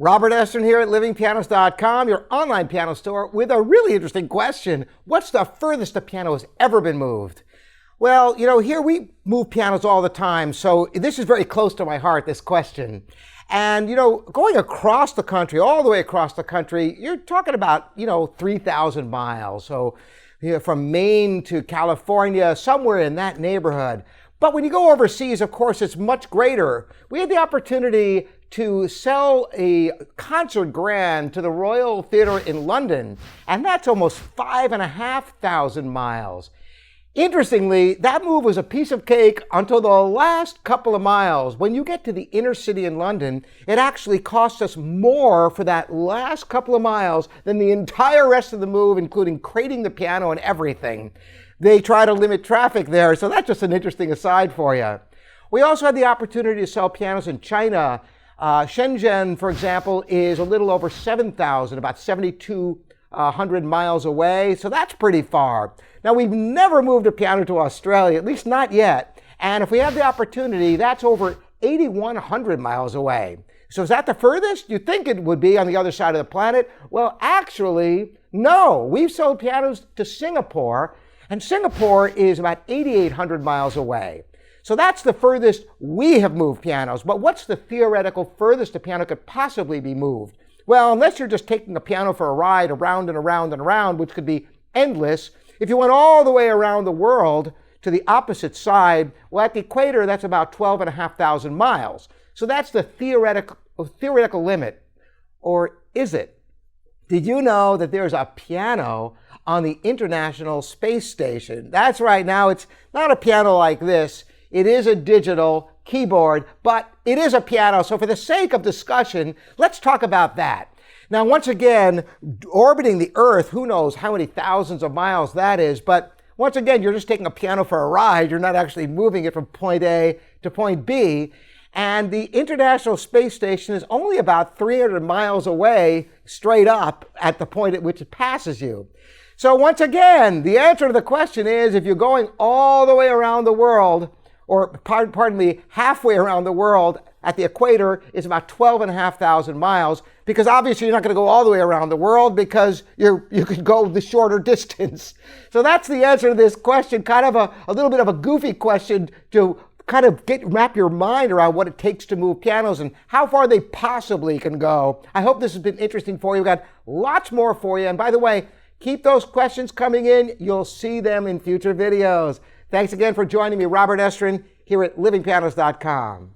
Robert Estrin here at livingpianos.com, your online piano store, with a really interesting question. What's the furthest a piano has ever been moved? Well, here we move pianos all the time, so this is very close to my heart, this question. And, going across the country, all the way across the country, you're talking about, 3,000 miles. So, from Maine to California, somewhere in that neighborhood. But when you go overseas, of course, it's much greater. We had the opportunity to sell a concert grand to the Royal Theatre in London, and that's almost 5,500 miles. Interestingly, that move was a piece of cake until the last couple of miles. When you get to the inner city in London, it actually costs us more for that last couple of miles than the entire rest of the move, including crating the piano and everything. They try to limit traffic there, so that's just an interesting aside for you. We also had the opportunity to sell pianos in China. Shenzhen, for example, is a little over 7,000, about 7,200 miles away, so that's pretty far. Now, we've never moved a piano to Australia, at least not yet, and if we have the opportunity, that's over 8,100 miles away. So is that the furthest? You'd think it would be on the other side of the planet. Well, actually, no. We've sold pianos to Singapore, and Singapore is about 8,800 miles away. So that's the furthest we have moved pianos. But what's the theoretical furthest a piano could possibly be moved? Well, unless you're just taking a piano for a ride around and around and around, which could be endless, if you went all the way around the world to the opposite side, well, at the equator, that's about 12,500 miles. So that's the theoretical limit. Or is it? Did you know that there's a piano on the International Space Station? That's right. Now, it's not a piano like this. It is a digital keyboard, but it is a piano. So for the sake of discussion, let's talk about that. Now, once again, orbiting the Earth, who knows how many thousands of miles that is, but once again, you're just taking a piano for a ride. You're not actually moving it from point A to point B. And the International Space Station is only about 300 miles away, straight up, at the point at which it passes you. So once again, the answer to the question is, if you're going all the way around the world, or pardon me, halfway around the world at the equator, is about 12,500 miles, because obviously you're not going to go all the way around the world because you could go the shorter distance. So that's the answer to this question, kind of a little bit of a goofy question to kind of wrap your mind around what it takes to move pianos and how far they possibly can go. I hope this has been interesting for you. We've got lots more for you. And by the way, keep those questions coming in. You'll see them in future videos. Thanks again for joining me, Robert Estrin, here at livingpianos.com.